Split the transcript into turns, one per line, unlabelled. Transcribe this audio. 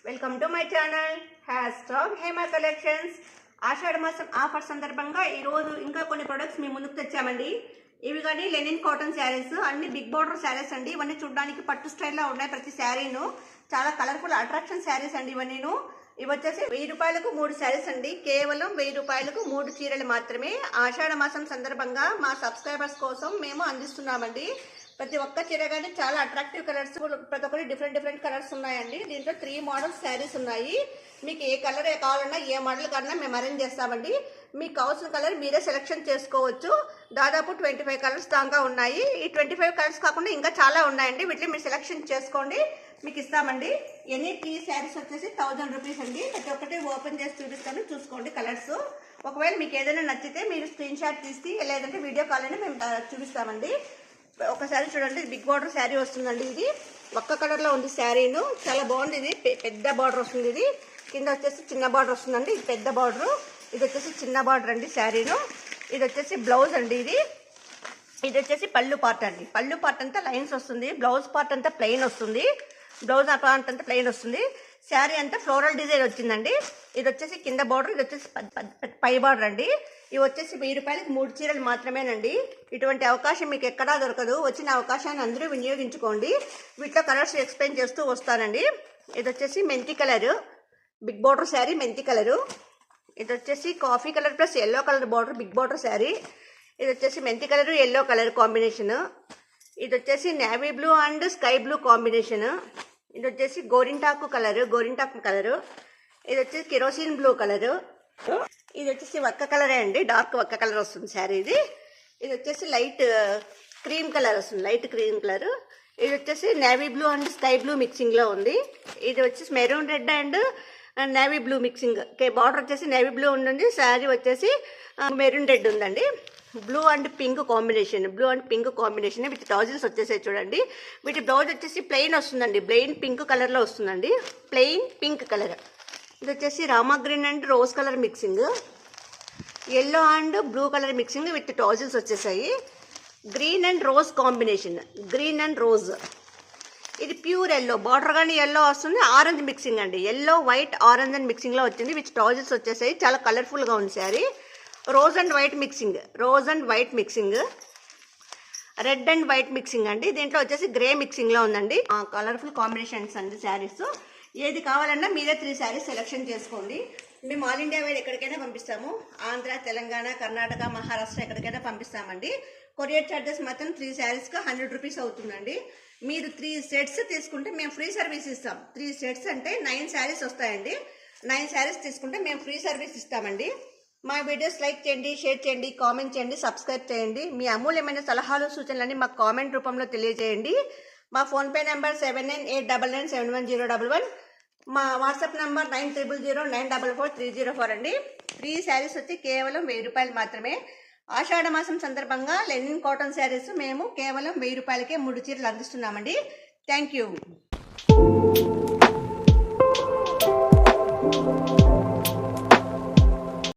Welcome to my channel Hema collections. ఆషాఢ మాసం offer సందర్భంగా ఈరోజు ఇంకా కొన్ని ప్రొడక్ట్స్ మీ ముందుకు తెచ్చామండి. ఇవి కానీ లెనిన్ కాటన్ శారీస్, అన్ని బిగ్ బార్డర్ శారీస్ అండి. ఇవన్నీ చూడడానికి పట్టు స్టైల్లో ఉన్నాయి. ప్రతి శారీను చాలా కలర్ఫుల్ అట్రాక్షన్ శారీస్ అండి. ఇవన్నీను ఇవి వచ్చేసి 1000 రూపాయలకు 3 శారీస్ అండి. కేవలం 1000 రూపాయలకు 3 చీరలు మాత్రమే. ఆషాఢ మాసం సందర్భంగా మా సబ్స్క్రైబర్స్ కోసం మేము అందిస్తున్నామండి. ప్రతి ఒక్క చీర కానీ చాలా అట్రాక్టివ్ కలర్స్, ప్రతి ఒక్కటి డిఫరెంట్ కలర్స్ ఉన్నాయండి. దీంట్లో 3 మోడల్స్ శారీస్ ఉన్నాయి. మీకు ఏ కలర్ కావాలన్నా ఏ మోడల్ కన్నా మేము అరేంజ్ చేస్తామండి. మీకు కావాల్సిన కలర్ మీరే సెలెక్షన్ చేసుకోవచ్చు. దాదాపు 25 కలర్స్ దాకా ఉన్నాయి. ఈ 25 కలర్స్ కాకుండా ఇంకా చాలా ఉన్నాయండి. వీటిని మీరు సెలెక్షన్ చేసుకోండి, మీకు ఇస్తామండి. ఎనీ 3 శారీస్ వచ్చేసి 1000 రూపీస్ అండి. ప్రతి ఒక్కటి ఓపెన్ చేసి చూపిస్తాను, చూసుకోండి కలర్స్. ఒకవేళ మీకు ఏదైనా నచ్చితే మీరు స్క్రీన్ షాట్ తీసి లేదంటే వీడియో కాల్ అయినా మేము చూపిస్తామండి. ఒకసారి చూడండి, బిగ్ బార్డర్ శారీ వస్తుందండి. ఇది ఒక్క కలర్లో ఉంది శారీను, చాలా బాగుంది. ఇది పెద్ద బార్డర్ వస్తుంది. ఇది కింద వచ్చేసి చిన్న బార్డర్ వస్తుందండి. ఇది పెద్ద బార్డర్, ఇది వచ్చేసి చిన్న బార్డర్ అండి శారీను. ఇది వచ్చేసి బ్లౌజ్ అండి. ఇది వచ్చేసి పళ్ళు పార్ట్ అండి. పళ్ళు పార్ట్ అంతా లైన్స్ వస్తుంది, బ్లౌజ్ పార్ట్ అంతా ప్లెయిన్ వస్తుంది. బ్లౌజ్ పార్ట్ అంతా ప్లెయిన్ వస్తుంది. శారీ అంతా ఫ్లోరల్ డిజైన్ వచ్చిందండి. ఇది వచ్చేసి కింద బార్డర్, ఇది వచ్చేసి పై బార్డర్ అండి. ఇవి వచ్చేసి 1000 రూపాయలకి 3 చీరలు మాత్రమేనండి. ఇటువంటి అవకాశం మీకు ఎక్కడా దొరకదు. వచ్చిన అవకాశాన్ని అందరూ వినియోగించుకోండి. వీటిలో కలర్స్ ఎక్స్ప్లెయిన్ చేస్తూ వస్తానండి. ఇది వచ్చేసి మెంతి కలరు, బిగ్ బార్డర్ శారీ మెంతి కలరు. ఇది వచ్చేసి coffee colour plus yellow colour border, big border sari. ఇది వచ్చేసి మెంతి కలరు ఎల్లో కలర్ కాంబినేషన్. ఇది వచ్చేసి navy blue and sky blue combination. ఇది వచ్చేసి గోరింటాకు కలరు. ఇది వచ్చేసి కెరోసిన్ బ్లూ కలరు. ఇది వచ్చేసి వక్క కలరే అండి, డార్క్ వక్క కలర్ వస్తుంది శారీ. ఇది వచ్చేసి లైట్ క్రీమ్ కలర్ వస్తుంది, లైట్ క్రీమ్ కలర్. ఇది వచ్చేసి navy blue and sky blue మిక్సింగ్లో ఉంది. ఇది వచ్చేసి maroon red and navy blue mixing. Border వచ్చేసి నేవీ బ్లూ ఉంటుంది, శారీ వచ్చేసి మెరూన్ రెడ్ ఉందండి. Blue and pink combination with tassels వచ్చేసాయి చూడండి. వీటి బ్లౌజ్ వచ్చేసి ప్లెయిన్ వస్తుందండి, ప్లెయిన్ పింక్ కలర్లో వస్తుందండి, ప్లెయిన్ పింక్ కలర్. ఇది వచ్చేసి Rama green and rose colour mixing, yellow and blue colour mixing with tassels వచ్చేసాయి. Green and rose combination, green and rose. ఇది ప్యూర్ ఎల్లో, బార్డర్ కానీ ఎల్లో వస్తుంది, ఆరెంజ్ మిక్సింగ్ అండి. ఎల్లో వైట్ ఆరెంజ్ అండ్ మిక్సింగ్లో వచ్చింది, with tassels వచ్చేసాయి. చాలా కలర్ఫుల్గా ఉంది sari. Rose and white mixing, red and white mixing అండి. దీంట్లో వచ్చేసి గ్రే మిక్సింగ్లో ఉందండి. కలర్ఫుల్ కాంబినేషన్స్ అండి శారీస్. ఏది కావాలన్నా మీరే 3 శారీస్ సెలెక్షన్ చేసుకోండి. మేము ఆల్ ఇండియా వైడ్ ఎక్కడికైనా పంపిస్తాము. ఆంధ్ర, తెలంగాణ, కర్ణాటక, మహారాష్ట్ర ఎక్కడికైనా పంపిస్తామండి. కొరియర్ ఛార్జెస్ మాత్రం 3 శారీస్కి 100 రూపీస్ అవుతుందండి. మీరు 3 సెట్స్ తీసుకుంటే మేము ఫ్రీ సర్వీస్ ఇస్తాం. 3 సెట్స్ అంటే 9 శారీస్ వస్తాయండి. 9 శారీస్ తీసుకుంటే మేము ఫ్రీ సర్వీస్ ఇస్తామండి. మా వీడియోస్ లైక్ చేయండి, షేర్ చేయండి, కామెంట్ చేయండి, సబ్స్క్రైబ్ చేయండి. మీ అమూల్యమైన సలహాలు సూచనలన్నీ మాకు కామెంట్ రూపంలో తెలియజేయండి. మా ఫోన్పే నెంబర్ 7889971011. మా వాట్సాప్ నెంబర్ 9009443004 అండి. 3 శారీస్ వచ్చి కేవలం 1000 రూపాయలు మాత్రమే. ఆషాఢ మాసం సందర్భంగా లెనిన్ కాటన్ శారీస్ మేము కేవలం 1000 రూపాయలకే 3 చీరలు అందిస్తున్నామండి. Thank you.